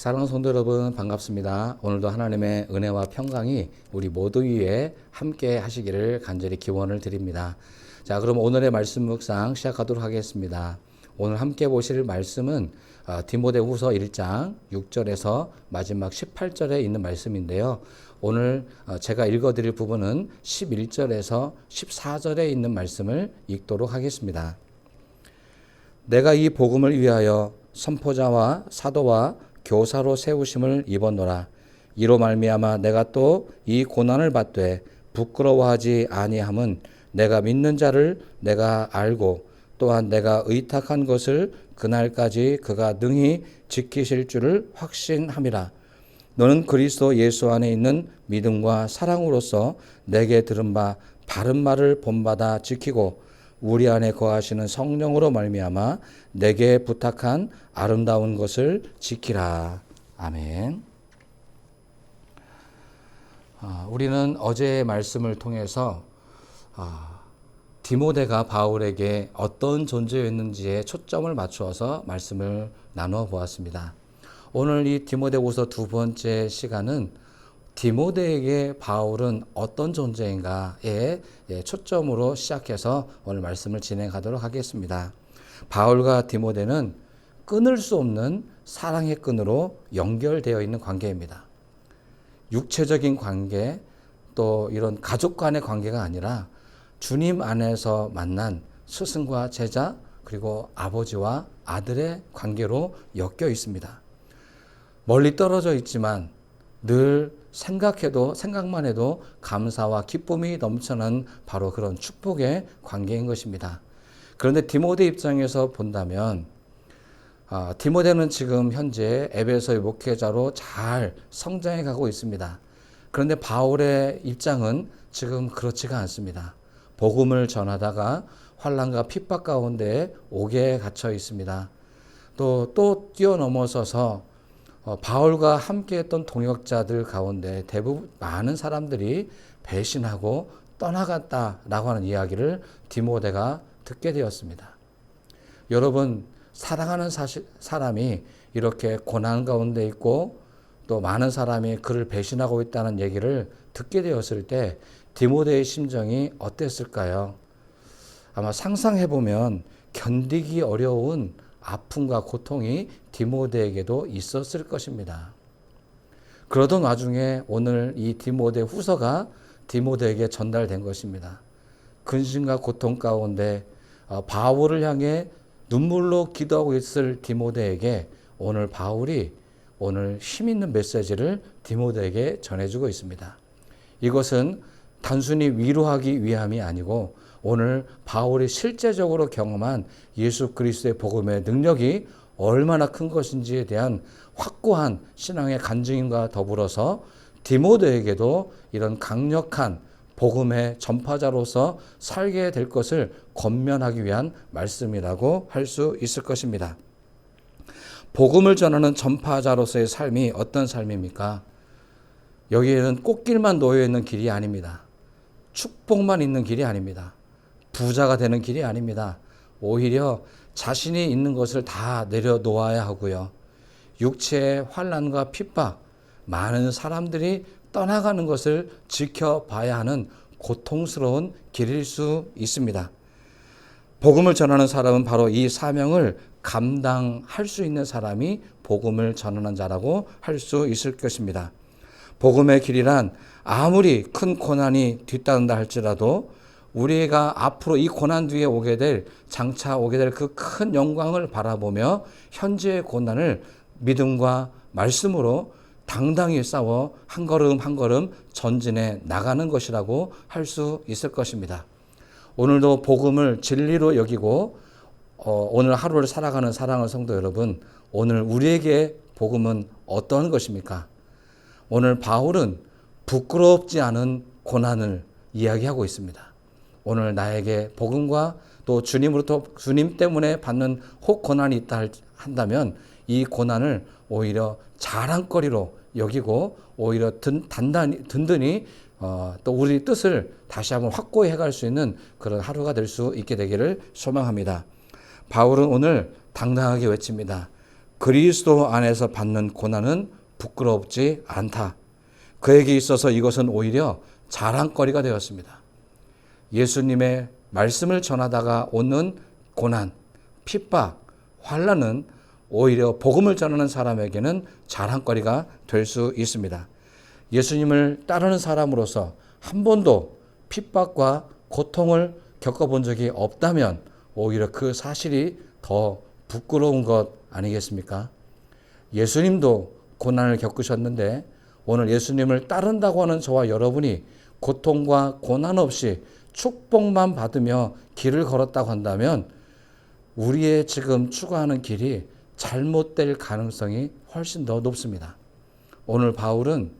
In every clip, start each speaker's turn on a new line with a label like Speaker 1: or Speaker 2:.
Speaker 1: 사랑하는 성도 여러분, 반갑습니다. 오늘도 하나님의 은혜와 평강이 우리 모두 위에 함께 하시기를 간절히 기원을 드립니다. 자, 그럼 오늘의 말씀 묵상 시작하도록 하겠습니다. 오늘 함께 보실 말씀은 디모데후서 1장 6절에서 마지막 18절에 있는 말씀인데요. 오늘 제가 읽어드릴 부분은 11절에서 14절에 있는 말씀을 읽도록 하겠습니다. 내가 이 복음을 위하여 선포자와 사도와 교사로 세우심을 입었노라. 이로 말미암아 내가 또 이 고난을 받되 부끄러워하지 아니함은 내가 믿는 자를 내가 알고 또한 내가 의탁한 것을 그날까지 그가 능히 지키실 줄을 확신함이라. 너는 그리스도 예수 안에 있는 믿음과 사랑으로서 내게 들은 바 바른 말을 본받아 지키고 우리 안에 거하시는 성령으로 말미암아 내게 부탁한 아름다운 것을 지키라. 아멘. 우리는 어제의 말씀을 통해서 디모데가 바울에게 어떤 존재였는지에 초점을 맞추어서 말씀을 나누어 보았습니다. 오늘 이 디모데후서 두 번째 시간은 디모데에게 바울은 어떤 존재인가에 초점으로 시작해서 오늘 말씀을 진행하도록 하겠습니다. 바울과 디모데는 끊을 수 없는 사랑의 끈으로 연결되어 있는 관계입니다. 육체적인 관계, 또 이런 가족 간의 관계가 아니라 주님 안에서 만난 스승과 제자, 그리고 아버지와 아들의 관계로 엮여 있습니다. 멀리 떨어져 있지만 늘 생각만 해도 감사와 기쁨이 넘쳐나는 바로 그런 축복의 관계인 것입니다. 그런데 디모데 입장에서 본다면 디모데는 지금 현재 에베소의 목회자로 잘 성장해 가고 있습니다. 그런데 바울의 입장은 지금 그렇지가 않습니다. 복음을 전하다가 환난과 핍박 가운데 옥에 갇혀 있습니다. 또 뛰어넘어서서 바울과 함께했던 동역자들 가운데 대부분 많은 사람들이 배신하고 떠나갔다라고 하는 이야기를 디모데가 듣게 되었습니다. 여러분, 사랑하는 사람이 이렇게 고난 가운데 있고 또 많은 사람이 그를 배신하고 있다는 얘기를 듣게 되었을 때 디모데의 심정이 어땠을까요? 아마 상상해보면 견디기 어려운 아픔과 고통이 디모데에게도 있었을 것입니다. 그러던 와중에 오늘 이 디모데 후서가 디모데에게 전달된 것입니다. 근심과 고통 가운데 바울을 향해 눈물로 기도하고 있을 디모데에게 오늘 바울이 오늘 힘있는 메시지를 디모데에게 전해주고 있습니다. 이것은 단순히 위로하기 위함이 아니고 오늘 바울이 실제적으로 경험한 예수 그리스도의 복음의 능력이 얼마나 큰 것인지에 대한 확고한 신앙의 간증임과 더불어서 디모데에게도 이런 강력한 복음의 전파자로서 살게 될 것을 권면하기 위한 말씀이라고 할 수 있을 것입니다. 복음을 전하는 전파자로서의 삶이 어떤 삶입니까? 여기에는 꽃길만 놓여 있는 길이 아닙니다. 축복만 있는 길이 아닙니다. 부자가 되는 길이 아닙니다. 오히려 자신이 있는 것을 다 내려놓아야 하고요. 육체의 환난과 핍박, 많은 사람들이 떠나가는 것을 지켜봐야 하는 고통스러운 길일 수 있습니다. 복음을 전하는 사람은 바로 이 사명을 감당할 수 있는 사람이 복음을 전하는 자라고 할 수 있을 것입니다. 복음의 길이란 아무리 큰 고난이 뒤따른다 할지라도 우리가 앞으로 이 고난 뒤에 장차 오게 될 그 큰 영광을 바라보며 현재의 고난을 믿음과 말씀으로 당당히 싸워 한 걸음 한 걸음 전진해 나가는 것이라고 할 수 있을 것입니다. 오늘도 복음을 진리로 여기고 오늘 하루를 살아가는 사랑하는 성도 여러분, 오늘 우리에게 복음은 어떤 것입니까? 오늘 바울은 부끄럽지 않은 고난을 이야기하고 있습니다. 오늘 나에게 복음과 또 주님 때문에 받는 혹 고난이 있다 한다면 이 고난을 오히려 자랑거리로 여기고 오히려 든든히 또 우리 뜻을 다시 한번 확고히 해갈 수 있는 그런 하루가 될 수 있게 되기를 소망합니다. 바울은 오늘 당당하게 외칩니다. 그리스도 안에서 받는 고난은 부끄럽지 않다. 그에게 있어서 이것은 오히려 자랑거리가 되었습니다. 예수님의 말씀을 전하다가 오는 고난, 핍박, 환난은 오히려 복음을 전하는 사람에게는 자랑거리가 될 수 있습니다. 예수님을 따르는 사람으로서 한 번도 핍박과 고통을 겪어본 적이 없다면 오히려 그 사실이 더 부끄러운 것 아니겠습니까? 예수님도 고난을 겪으셨는데 오늘 예수님을 따른다고 하는 저와 여러분이 고통과 고난 없이 축복만 받으며 길을 걸었다고 한다면 우리의 지금 추구하는 길이 잘못될 가능성이 훨씬 더 높습니다. 오늘 바울은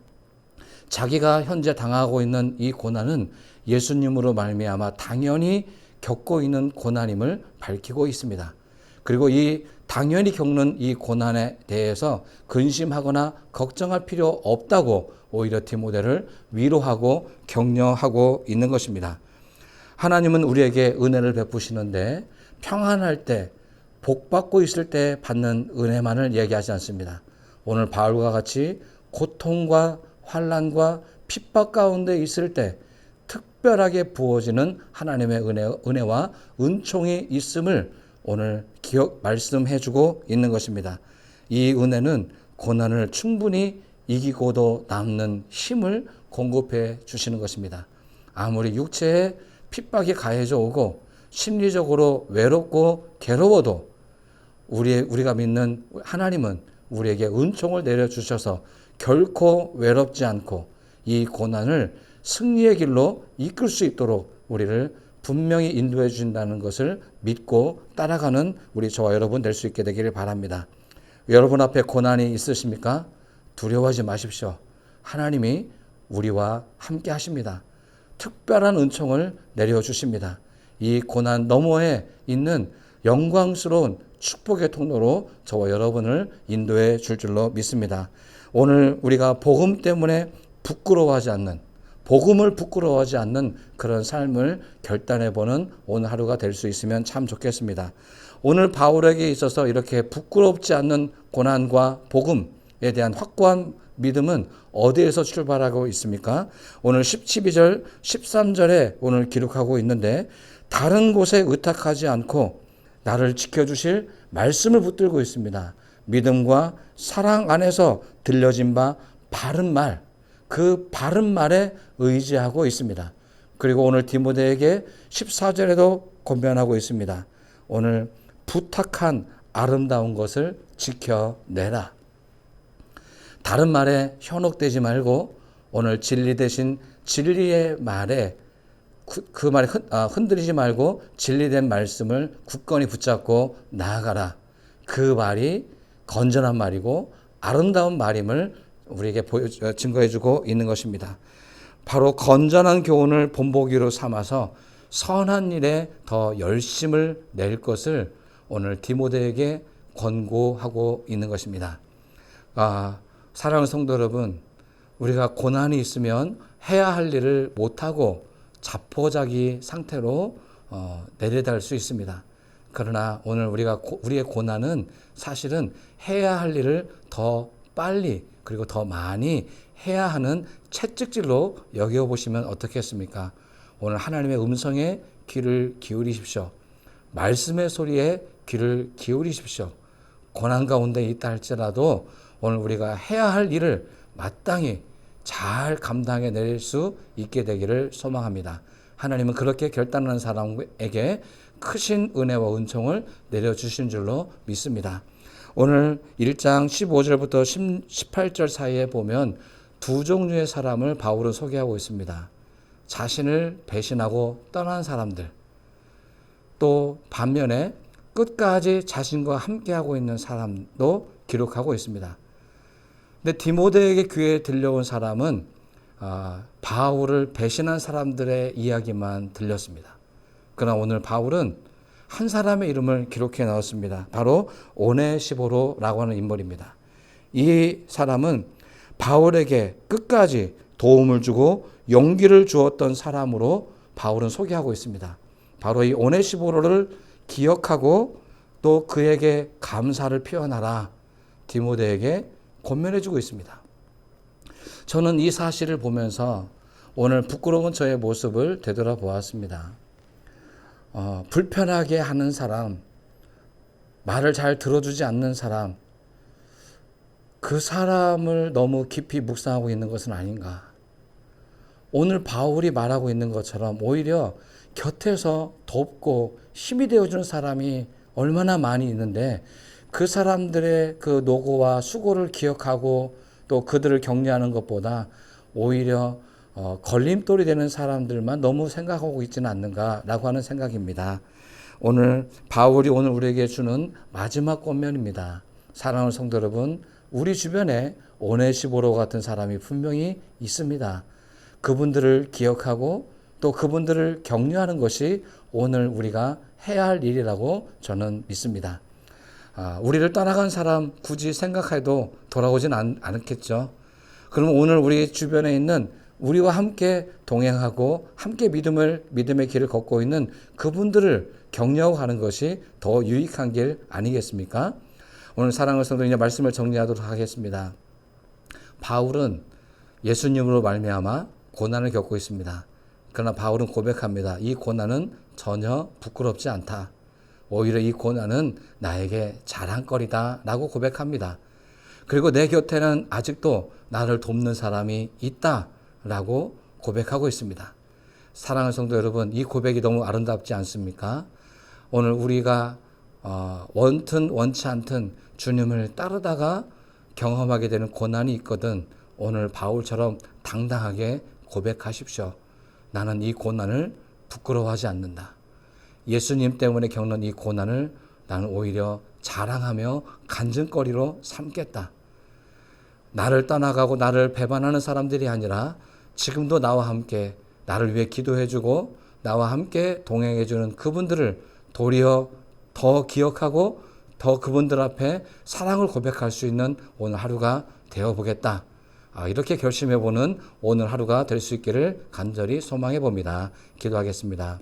Speaker 1: 자기가 현재 당하고 있는 이 고난은 예수님으로 말미암아 당연히 겪고 있는 고난임을 밝히고 있습니다. 그리고 이 당연히 겪는 이 고난에 대해서 근심하거나 걱정할 필요 없다고 오히려 디모데를 위로하고 격려하고 있는 것입니다. 하나님은 우리에게 은혜를 베푸시는데 평안할 때, 복 받고 있을 때 받는 은혜만을 얘기하지 않습니다. 오늘 바울과 같이 고통과 환난과 핍박 가운데 있을 때 특별하게 부어지는 하나님의 은혜와 은총이 있음을 오늘 말씀해주고 있는 것입니다. 이 은혜는 고난을 충분히 이기고도 남는 힘을 공급해 주시는 것입니다. 아무리 육체에 핍박이 가해져 오고 심리적으로 외롭고 괴로워도 우리가 믿는 하나님은 우리에게 은총을 내려주셔서 결코 외롭지 않고 이 고난을 승리의 길로 이끌 수 있도록 우리를 분명히 인도해 주신다는 것을 믿고 따라가는 우리 저와 여러분 될 수 있게 되기를 바랍니다. 여러분 앞에 고난이 있으십니까? 두려워하지 마십시오. 하나님이 우리와 함께 하십니다. 특별한 은총을 내려주십니다. 이 고난 너머에 있는 영광스러운 축복의 통로로 저와 여러분을 인도해 줄 줄로 믿습니다. 오늘 우리가 복음 때문에 부끄러워하지 않는, 복음을 부끄러워하지 않는 그런 삶을 결단해보는 오늘 하루가 될 수 있으면 참 좋겠습니다. 오늘 바울에게 있어서 이렇게 부끄럽지 않는 고난과 복음에 대한 확고한 믿음은 어디에서 출발하고 있습니까? 오늘 12절, 13절에 오늘 기록하고 있는데 다른 곳에 의탁하지 않고 나를 지켜주실 말씀을 붙들고 있습니다. 믿음과 사랑 안에서 들려진 바 바른 말, 그 바른 말에 의지하고 있습니다. 그리고 오늘 디모데에게 14절에도 권면하고 있습니다. 오늘 부탁한 아름다운 것을 지켜내라. 다른 말에 현혹되지 말고 오늘 진리 대신 진리의 말에 그 말에 흔들리지 말고 진리된 말씀을 굳건히 붙잡고 나아가라. 그 말이 건전한 말이고 아름다운 말임을 우리에게 증거해주고 있는 것입니다. 바로 건전한 교훈을 본보기로 삼아서 선한 일에 더 열심을 낼 것을 오늘 디모데에게 권고하고 있는 것입니다. 사랑하는 성도 여러분, 우리가 고난이 있으면 해야 할 일을 못하고 자포자기 상태로 내려달 수 있습니다. 그러나 오늘 우리의 고난은 사실은 해야 할 일을 더 빨리 그리고 더 많이 해야 하는 채찍질로 여겨보시면 어떻겠습니까? 오늘 하나님의 음성에 귀를 기울이십시오. 말씀의 소리에 귀를 기울이십시오. 고난 가운데 있다 할지라도 오늘 우리가 해야 할 일을 마땅히 잘 감당해 낼 수 있게 되기를 소망합니다. 하나님은 그렇게 결단하는 사람에게 크신 은혜와 은총을 내려주신 줄로 믿습니다. 오늘 1장 15절부터 18절 사이에 보면 두 종류의 사람을 바울은 소개하고 있습니다. 자신을 배신하고 떠난 사람들, 또 반면에 끝까지 자신과 함께하고 있는 사람도 기록하고 있습니다. 근데 디모데에게 귀에 들려온 사람은 바울을 배신한 사람들의 이야기만 들렸습니다. 그러나 오늘 바울은 한 사람의 이름을 기록해 넣었습니다. 바로 오네시보로라고 하는 인물입니다. 이 사람은 바울에게 끝까지 도움을 주고 용기를 주었던 사람으로 바울은 소개하고 있습니다. 바로 이 오네시보로를 기억하고 또 그에게 감사를 표현하라. 디모데에게 권면해주고 있습니다. 저는 이 사실을 보면서 오늘 부끄러운 저의 모습을 되돌아보았습니다. 불편하게 하는 사람, 말을 잘 들어주지 않는 사람, 그 사람을 너무 깊이 묵상하고 있는 것은 아닌가. 오늘 바울이 말하고 있는 것처럼 오히려 곁에서 돕고 힘이 되어주는 사람이 얼마나 많이 있는데 그 사람들의 그 노고와 수고를 기억하고 또 그들을 격려하는 것보다 오히려 걸림돌이 되는 사람들만 너무 생각하고 있지는 않는가라고 하는 생각입니다. 오늘 바울이 오늘 우리에게 주는 마지막 권면입니다. 사랑하는 성도 여러분, 우리 주변에 오네시보로 같은 사람이 분명히 있습니다. 그분들을 기억하고 또 그분들을 격려하는 것이 오늘 우리가 해야 할 일이라고 저는 믿습니다. 우리를 떠나간 사람 굳이 생각해도 돌아오진 않겠죠. 그러면 오늘 우리 주변에 있는 우리와 함께 동행하고 함께 믿음의 길을 걷고 있는 그분들을 격려하고 가는 것이 더 유익한 길 아니겠습니까? 오늘 사랑하는 성도 이제 말씀을 정리하도록 하겠습니다. 바울은 예수님으로 말미암아 고난을 겪고 있습니다. 그러나 바울은 고백합니다. 이 고난은 전혀 부끄럽지 않다. 오히려 이 고난은 나에게 자랑거리다 라고 고백합니다. 그리고 내 곁에는 아직도 나를 돕는 사람이 있다 라고 고백하고 있습니다. 사랑하는 성도 여러분, 이 고백이 너무 아름답지 않습니까? 오늘 우리가 원튼 원치 않든 주님을 따르다가 경험하게 되는 고난이 있거든 오늘 바울처럼 당당하게 고백하십시오. 나는 이 고난을 부끄러워하지 않는다. 예수님 때문에 겪는 이 고난을 나는 오히려 자랑하며 간증거리로 삼겠다. 나를 떠나가고 나를 배반하는 사람들이 아니라 지금도 나와 함께 나를 위해 기도해주고 나와 함께 동행해주는 그분들을 도리어 더 기억하고 더 그분들 앞에 사랑을 고백할 수 있는 오늘 하루가 되어보겠다. 이렇게 결심해보는 오늘 하루가 될 수 있기를 간절히 소망해 봅니다. 기도하겠습니다.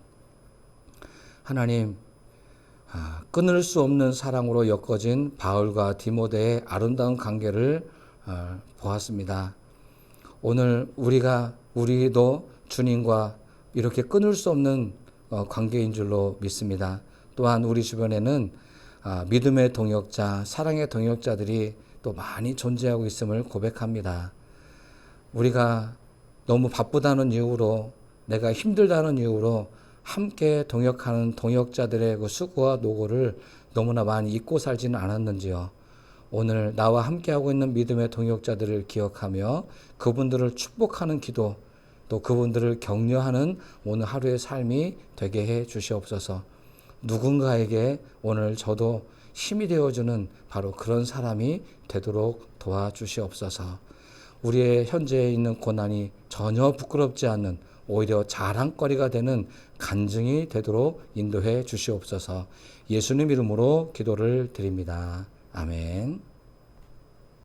Speaker 1: 하나님, 끊을 수 없는 사랑으로 엮어진 바울과 디모데의 아름다운 관계를 보았습니다. 오늘 우리도 주님과 이렇게 끊을 수 없는 관계인 줄로 믿습니다. 또한 우리 주변에는 믿음의 동역자, 사랑의 동역자들이 또 많이 존재하고 있음을 고백합니다. 우리가 너무 바쁘다는 이유로, 내가 힘들다는 이유로 함께 동역하는 동역자들의 그 수고와 노고를 너무나 많이 잊고 살지는 않았는지요. 오늘 나와 함께하고 있는 믿음의 동역자들을 기억하며 그분들을 축복하는 기도, 또 그분들을 격려하는 오늘 하루의 삶이 되게 해 주시옵소서. 누군가에게 오늘 저도 힘이 되어주는 바로 그런 사람이 되도록 도와주시옵소서. 우리의 현재에 있는 고난이 전혀 부끄럽지 않는 오히려 자랑거리가 되는 간증이 되도록 인도해 주시옵소서. 예수님 이름으로 기도를 드립니다. 아멘.